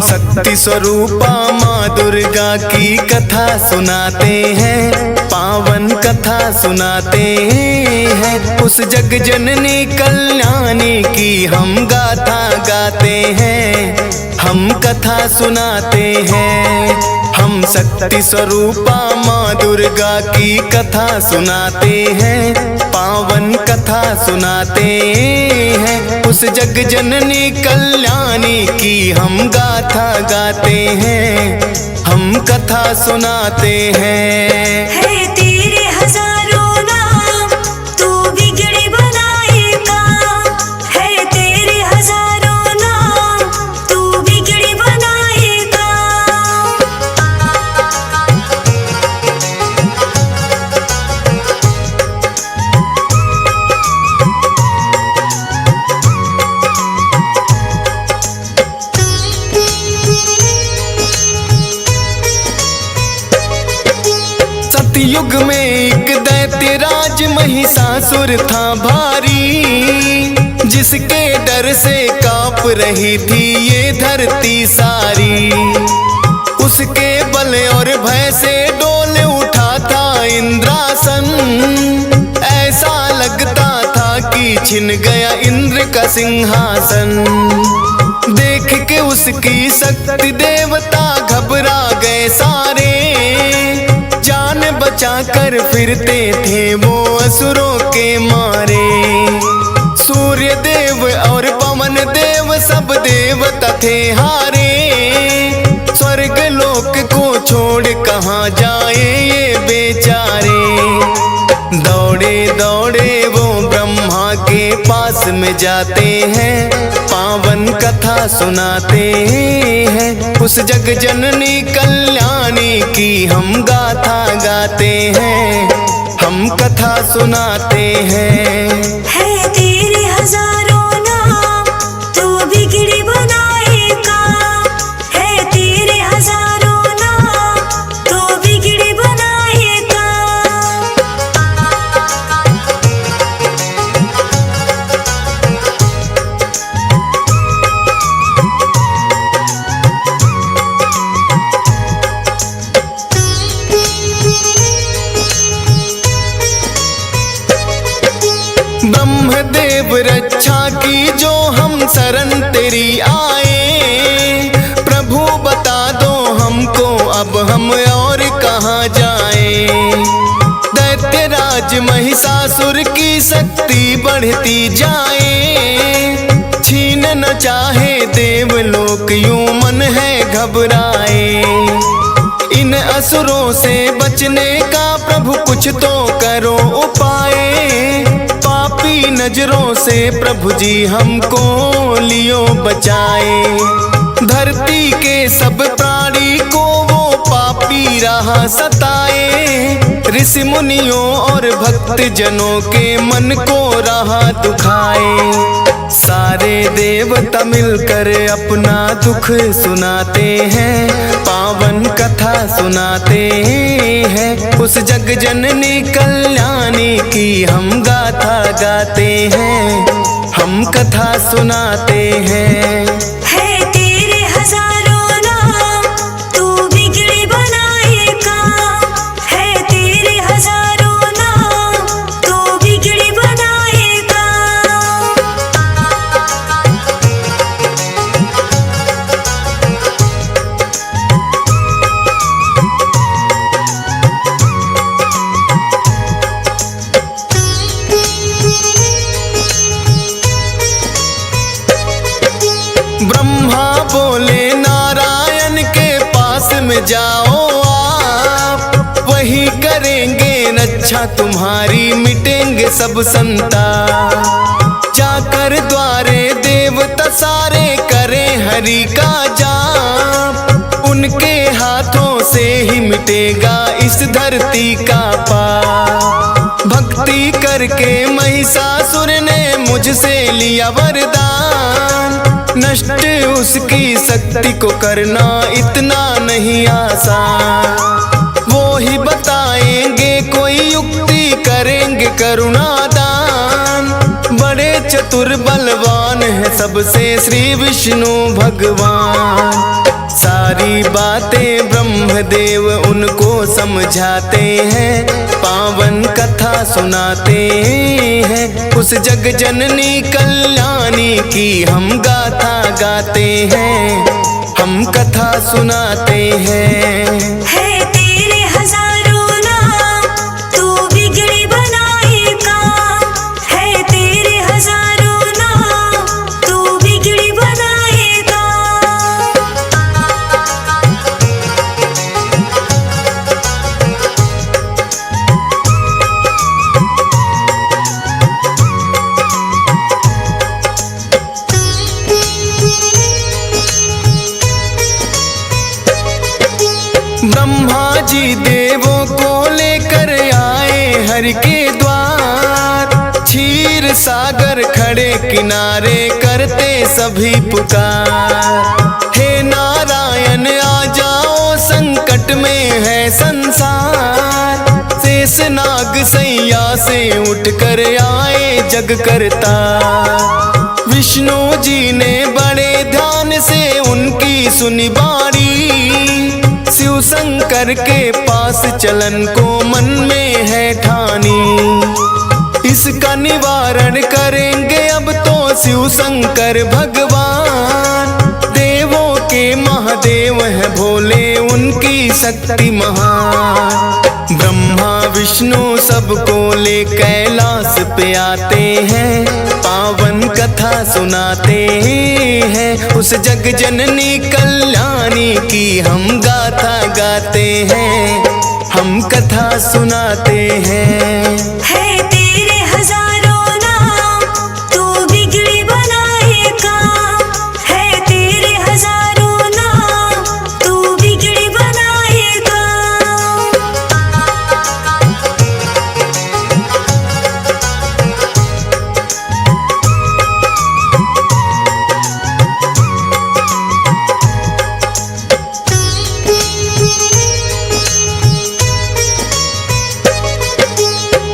शक्ति स्वरूपा माँ दुर्गा की कथा सुनाते हैं, पावन कथा सुनाते हैं। उस जग जननी कल्याणी की हम गाथा गाते हैं, हम कथा सुनाते हैं। हम शक्ति स्वरूपा माँ दुर्गा की कथा सुनाते हैं, पावन कथा सुनाते हैं। उस जग जननी कल्याणी की हम गाथा गाते हैं, हम कथा सुनाते हैं। है तेरे हजारों नाम, तू बिगड़ी बनाएगा। है तेरे हजारों नाम, तू बिगड़ी बनाएगा। सतयुग में एक दैत्य राज महिषासुर था भारी, जिसके डर से कांप रही थी ये धरती सारी। उसके बल और भय से डोल उठा था इंद्रासन, ऐसा लगता था कि छिन गया इंद्र का सिंहासन। देख के उसकी शक्ति देवता घबरा गए सारे, जान बचा कर फिरते थे वो असुरों के मारे। सूर्य देव और पवन देव सब देवता थे हारे, स्वर्ग लोक को छोड़ कहाँ जाए ये बेचारे। दौड़े दौड़े वो ब्रह्मा के पास में जाते हैं, पावन कथा सुनाते हैं। उस जग जननी कल्याणी की हम गाथा गाते हैं, हम कथा सुनाते हैं। है तेरे हजारों नाम, तू बिगड़ी बनाएगा। है तेरे हजारों नाम, तू बिगड़ी बनाएगा। ब्रह्मदेव रक्षा की जो हम शरण तेरी आए, प्रभु बता दो हमको अब हम और कहाँ जाए। दैत्यराज महिषासुर की शक्ति बढ़ती जाए, छीन न चाहे देवलोक यूं मन है घबराए। इन असुरों से बचने का प्रभु कुछ तो करो उपाय, पापी नजरों से प्रभु जी हमको लियो बचाए। धरती के सब प्राणी को वो पापी रहा सताए, ऋषि मुनियों और भक्त जनों के मन को रहा दुखाए। सारे देवता मिलकर अपना दुख सुनाते हैं, पावन कथा सुनाते हैं। उस जग जननी कल्याणी की हम गाथा गाते हैं, हम कथा सुनाते हैं। है तेरे हजारों नाम, तू बिगड़ी बनाएगा। है तेरे हजारों नाम, तू बिगड़ी बनाएगा। ब्रह्मा बोले नारायण के पास में जाओ आप, वही करेंगे रक्षा तुम्हारी, मिटेंगे सब संताप। जाकर द्वारे देवता सारे करें हरि का जाप, उनके हाथों से ही मिटेगा इस धरती का पाप। भक्ति करके महिषासुर ने मुझसे लिया वरदान, नष्ट उसकी शक्ति को करना इतना नहीं आसान। वो ही बताएंगे कोई युक्ति, करेंगे करुणा दान, बड़े चतुर बलवान है सबसे श्री विष्णु भगवान। सारी बातें ब्रह्मदेव उनको समझाते हैं, पावन कथा सुनाते हैं। उस जग जननी कल्याणी की हम गाथा गाते हैं, हम कथा सुनाते हैं। है तेरे हजारों नाम, तू बिगड़ी बनाएगा। है तेरे हजारों नाम, तू बिगड़ी बनाएगा। ब्रह्मा जी देवों को लेकर आए हरि के द्वार। क्षीर सागर खड़े किनारे करते सभी पुकार। हे नारायण आ जाओ, संकट में है संसार। शेष नाग सैया से उठकर आए जग करता। विष्णु जी ने बड़े ध्यान से उनकी सुनी बाणी। शिव शंकर के पास चलन को मन में है ठानी। इसका निवारण करेंगे अब तो शिव शंकर भगवान। देवों के महादेव है भोले, उनकी शक्ति महान। ब्रह्मा विष्णु सबको ले कैलाश पे आते हैं, पावन कथा सुनाते हैं। उस जग जननी कल्याणी की हम गाथा गाते हैं, हम कथा सुनाते हैं। है तेरे हजारों नाम, तू बिगड़ी बनाएगा। है तेरे हजारों नाम, तू बिगड़ी बनाएगा।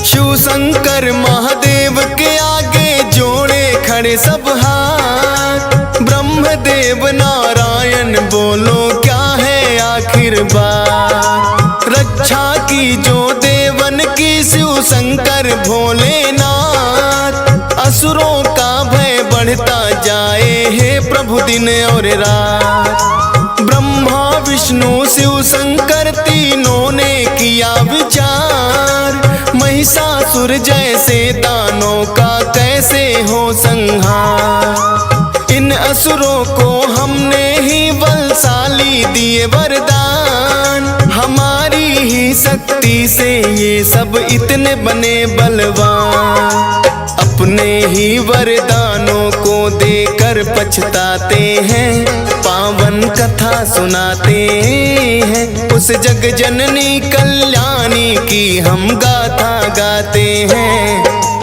शिव शंकर महादेव के आगे जोड़े खड़े सब हाथ। ब्रह्मदेव नारायण बोलो क्या है आखिर बात। रक्षा की जो देवन की शिव शंकर भोलेनाथ। असुरों का भय बढ़ता जाए हे प्रभु दिन और रात। ब्रह्मा विष्णु शिव शंकर तीनों ने किया विचार। महिषासुर जैसे दानों का कैसे हो संहार। इन असुरों को हमने ही बलशाली दिए वरदान। हमारी ही शक्ति से ये सब इतने बने बलवान। अपने ही वरदानों को देकर पछताते हैं, पावन कथा सुनाते हैं। उस जग जननी कल्याणी की हम गाथा गाते हैं,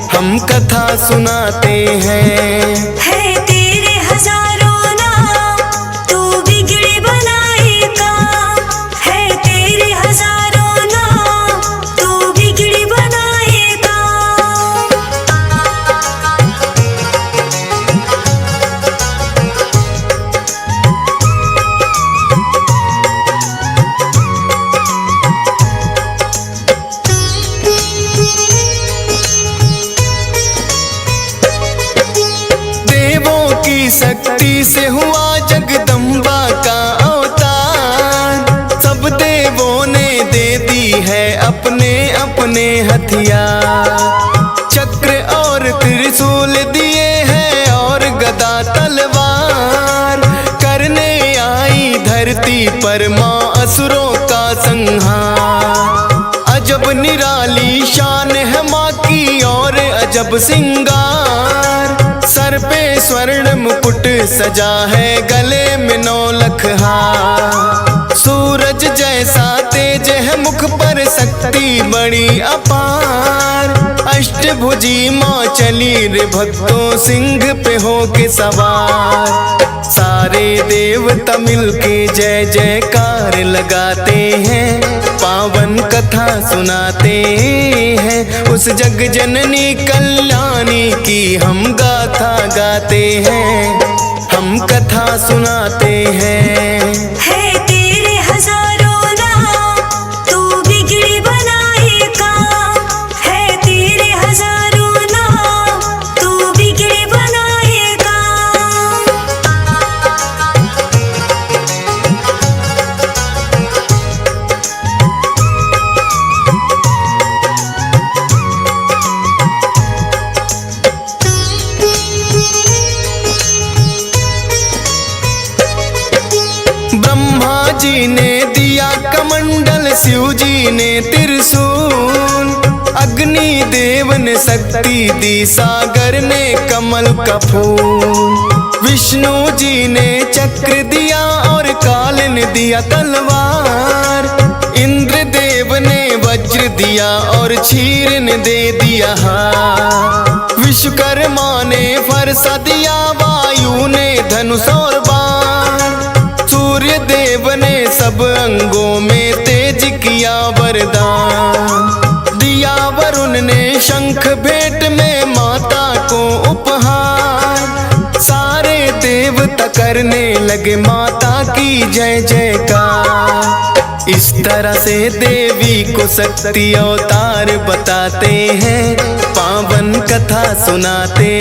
हम कथा सुनाते हैं। है तेरे हजारों नाम, तू बिगड़ी बनाएगा। है तेरे हजारों नाम, तू बिगड़ी बनाएगा। शक्ति से हुआ जगदम्बा का अवतार। सब देवों ने दे दी है अपने अपने हथियार। चक्र और त्रिशूल दिए हैं और गदा तलवार। करने आई धरती पर माँ असुरों का संहार। अजब निराली शान है माँ की और अजब सिंगार। सर पे स्वर्ण मुकुट सजा है, गले में 9 लख हार। सूरज जैसा तेज है मुख पर, शक्ति बड़ी अपार। अष्टभुजी माँ चली रे भक्तों सिंह पे हो के सवार। सारे देवता मिलके जय जयकार लगाते हैं, पावन कथा सुनाते हैं। उस जग जननी कल्याणी की हम गाथा गाते हैं, हम कथा सुनाते हैं। है तेरे हजारों नाम, तू बिगड़ी बनाएगा। है तेरे हजारों नाम, तू बिगड़ी बनाएगा। ब्रह्मा जी ने दिया कमंडल, शिव जी ने त्रिशूल, अग्नि देव ने शक्ति दी, सागर ने कमल का फूल। विष्णु जी ने चक्र दिया और काल ने दिया तलवार। इंद्र देव ने वज्र दिया और क्षीर ने दे दिया हार। विश्वकर्मा ने फरसा दिया, वायु ने धनुष और बाण। सूर्य देव ने सब अंगों में तेज किया वरदान। दिया वरुण ने शंख भेंट में माता को उपहार। सारे देवता करने लगे माता की जय जयकार। इस तरह से देवी को शक्ति अवतार बताते हैं, पावन कथा सुनाते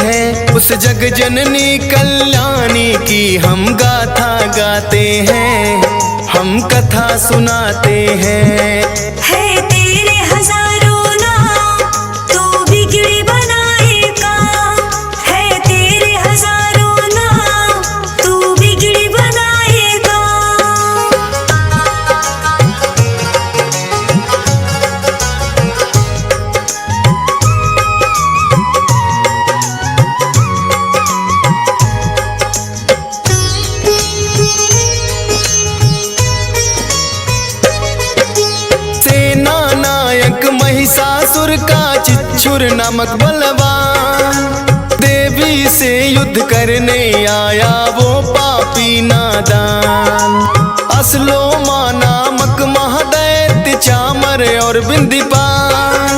हैं। उस जग जननी कल्याणी की हम गाथा गाते हैं, हम कथा सुनाते हैं। है तेरे हजारों नाम, तू बिगड़ी बनाएगा। है तेरे हजारों नाम, तू बिगड़ी बनाएगा। सेना नायक महिषासुर का चिच्छुर नामक बलवान, देवी से युद्ध करने आया वो पापी नादान। असलोमा नामक महादैत्य चामर और बिंदीपाल,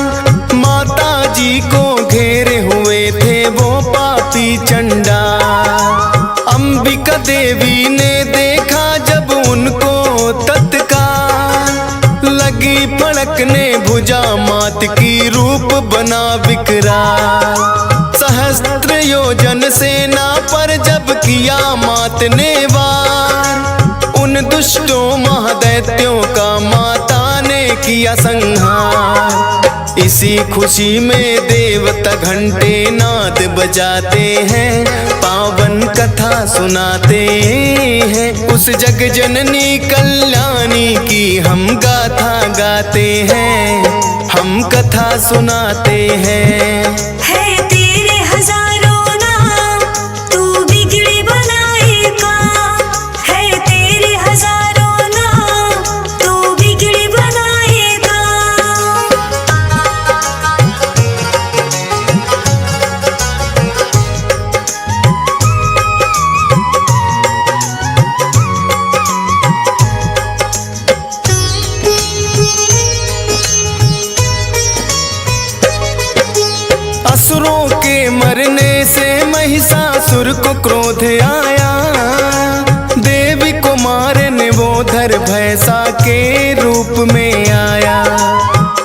माता जी को घेरे हुए थे वो पापी चंडाल। अंबिका देवी ने देखा जब उनको तत्काल, लगी फड़कने भुजा मात की रूप बना विकराल। सहस्त्र योजन सेना पर जब किया मात ने वार, उन दुष्टों महादैत्यों का माता ने किया संहार। इसी खुशी में देवता घंटे नाद बजाते हैं, पावन कथा सुनाते हैं। उस जग जननी कल्याणी की हम गाथा गाते हैं, हम कथा सुनाते हैं। है तेरे हजारों नाम, तू बिगड़ी बनाएगा। है तेरे हजारों नाम, तू बिगड़ी बनाएगा। असुरों के मरने से महिषासुर को क्रोध आया, देवी को मारने वो धर भैंसा के रूप में आया।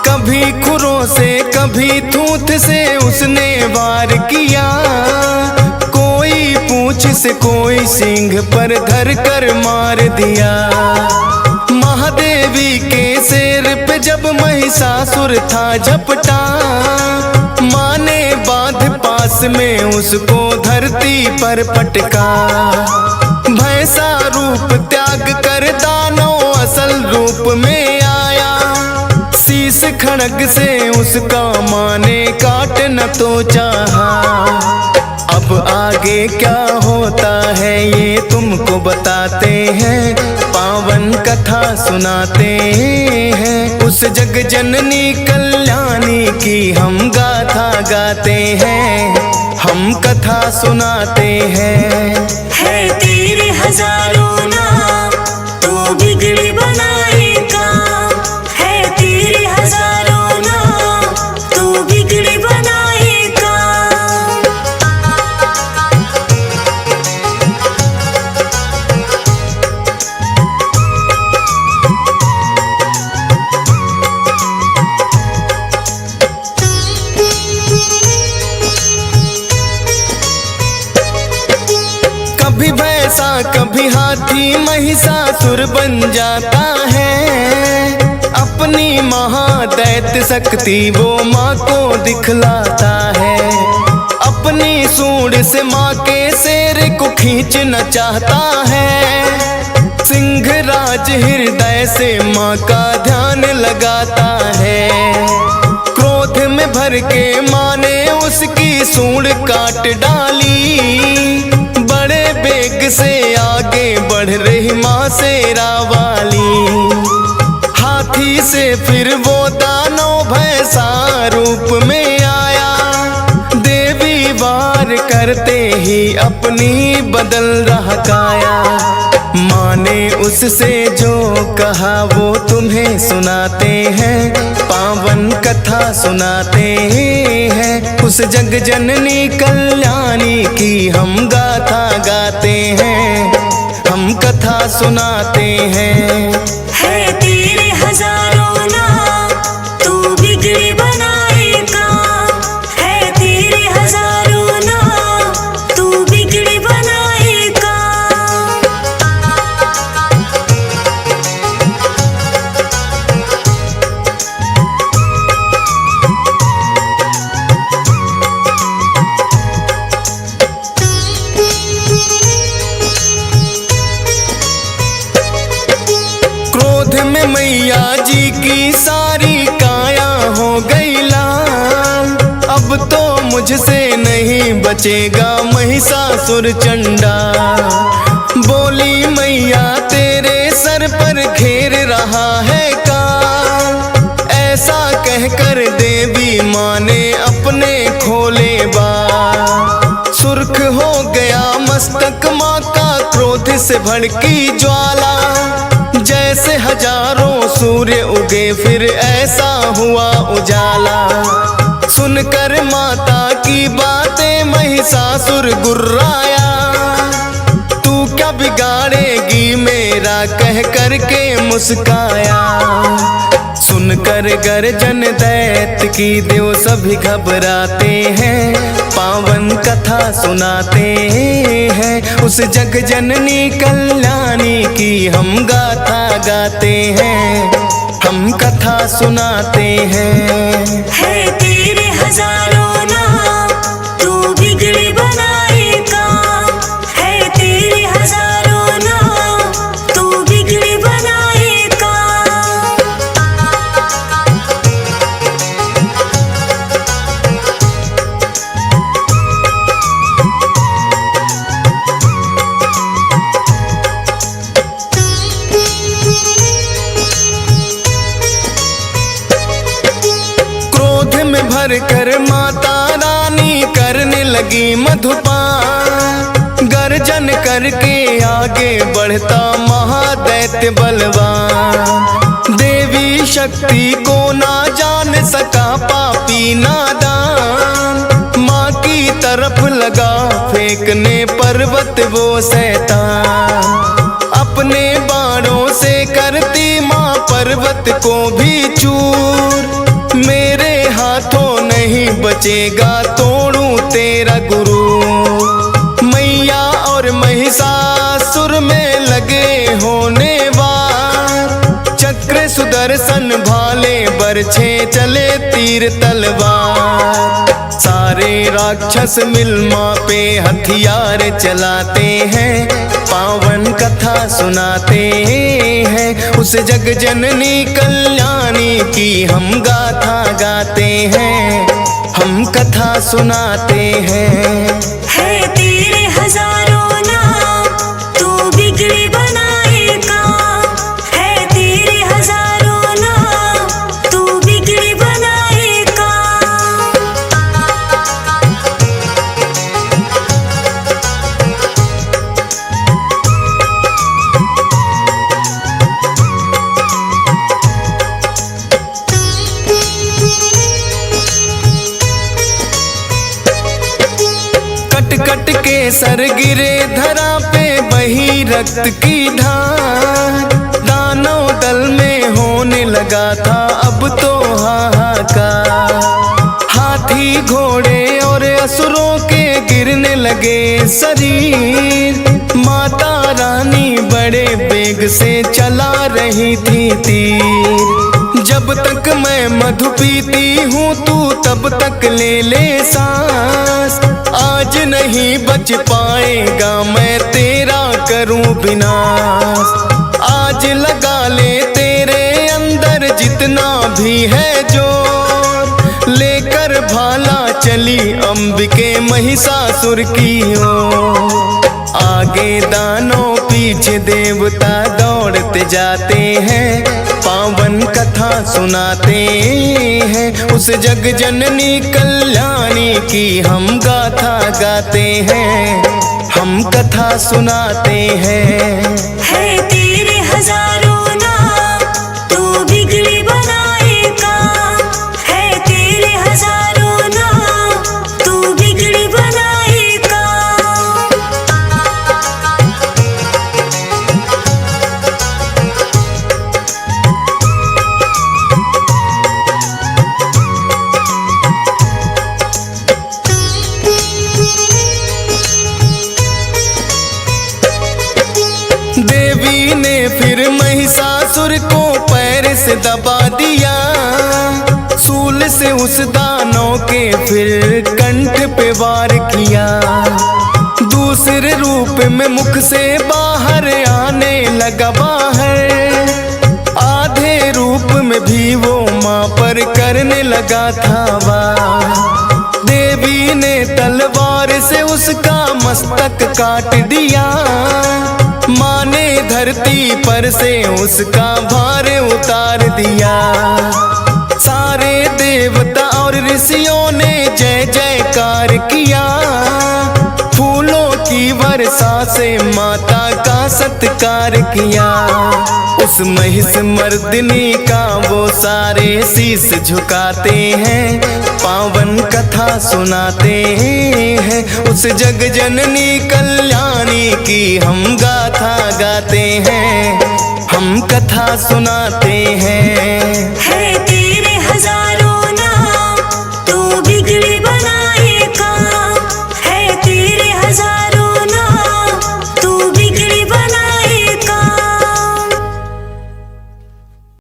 कभी खुरों से कभी थूथ से उसने वार किया, कोई पूंछ से कोई सींग पर धर कर मार दिया। महादेवी के सिर पे जब महिषासुर था झपटा, माँ ने बांध पास में उसको धरती पर पटका। भैंसा रूप त्याग कर दानव असल रूप में आया, शीश खड़ग से उसका माँ ने काट न तो चाहा। अब आगे क्या होता है ये तुमको बताते हैं, पावन कथा सुनाते हैं। उस जग जननी कल्याणी की हम गाथा गाते हैं, हम कथा सुनाते हैं। है तेरे हजारों नाम तू बिगड़ी बनाएगा, है तेरे हजारों नाम तू बिगड़ी बनाएगा। कभी भैंसा कभी हाथी महिषासुर बन जाता है, अपनी महादैत्य शक्ति वो माँ को दिखलाता है। अपनी सूंड से माँ के शेर को खींचना चाहता है, सिंहराज हृदय से माँ का ध्यान लगाता है। क्रोध में भर के माँ ने उसकी सूंड काट डाली, बड़े बेग से आगे बढ़ रही माँ शेरा वाली। हाथी से फिर वो दानव भैंसा रूप में आया, देवी वार करते ही अपनी बदल रहा काया। माँ ने उससे जो कहा वो तुम्हें सुनाते हैं, पावन कथा सुनाते हैं। उस जग जननी कल्याणी की हम गाथा गाते हैं, हम कथा सुनाते हैं। है तेरे हजारों नाम तू बिगड़ी बनाएगा, है तेरे हजारों नाम तू बिगड़ी बनाएगा। क्रोध में मैया जी की सारी काया हो गई लाल, अब तो मुझसे नहीं बचेगा महिषासुर चंडा। बोली मैया तेरे सर पर घेर रहा है काल, ऐसा कहकर देवी माँ ने अपने खोले बाल। सुर्ख हो गया मस्तक माँ का क्रोध से भड़की ज्वाला, जैसे हजारों सूर्य उगे फिर ऐसा हुआ उजाला। सुनकर माता की बातें महिषासुर गुर्राया, तू क्या बिगाड़ेगी मेरा कह करके मुस्काया। सुनकर गर्जन दैत्य की देव सभी घबराते हैं, पावन कथा सुनाते हैं। उस जग जननी कल्याणी की हम गाथा गाते हैं, हम कथा सुनाते हैं। है तेरे हजारों नाम तू बिगड़ी बनाएगा, है तेरे हजारों नाम तू बिगड़ी बनाएगा। क्रोध में भर कर माता रानी करने लगी मधुपान, गर्जन करके आगे बढ़ता महादैत्य बलवान। देवी शक्ति को ना जान सका पापी नादान, माँ की तरफ लगा फेंकने पर्वत वो शैतान। अपने बाणों से करती माँ पर्वत को भी चूर, मेरे हाथों नहीं बचेगा तोड़ूं तेरा गुरु। मैया और महिषासुर में लगे होने वार, चक्र सुदर्शन भाले बरछे चले तीर तलवार। सारे राक्षस मिल माँ पे हथियार चलाते हैं, पावन कथा सुनाते हैं। उस जग जननी कल्याणी की हम गाथा गाते हैं, हम कथा सुनाते हैं। है तेरे हजारों नाम तू बिगड़ी बनाएगा, है तेरे हजारों नाम सर गिरे धरा पे बही रक्त की धार। दानव दल में होने लगा था अब तो हाहाकार। हाथी घोड़े और असुरों के गिरने लगे शरीर। माता रानी बड़े वेग से चला रही थी तीर। जब तक मैं मधु पीती हूँ तू तब तक ले ले सांस। आज नहीं बच पाएगा मैं तेरा करूँ विनाश। आज लगा ले तेरे अंदर जितना भी है जोर। लेकर भाला चली अंबिके महिषासुर की ओर। आगे दानव पीछे देवता दौड़ते जाते हैं। पावन कथा सुनाते हैं उस जग जननी कल्याणी की हम गाथा गाते हैं। हम कथा सुनाते हैं। है तेरे हजारों नाम तू बिगड़ी बनाएगा। है तेरे हजारों नाम तू बिगड़ी बनाएगा। देवी ने फिर महिषासुर को पैर से दबा दिया। सूल से उस दानव के फिर कंठ पे वार किया। दूसरे रूप में मुख से बाहर आने लगा बाहर। आधे रूप में भी वो माँ पर करने लगा था वार। देवी ने तलवार से उसका मस्तक काट दिया। माँ ने धरती पर से उसका भार उतार दिया। सारे देवता और ऋषियों ने जय जयकार किया। फूलों की वर्षा से माता का सत्कार किया। उस महिष मर्दिनी का वो सारे शीश झुकाते हैं। पावन कथा सुनाते हैं उस जग जननी कल्याणी की हम गाथा गाते हैं। हम कथा सुनाते हैं। है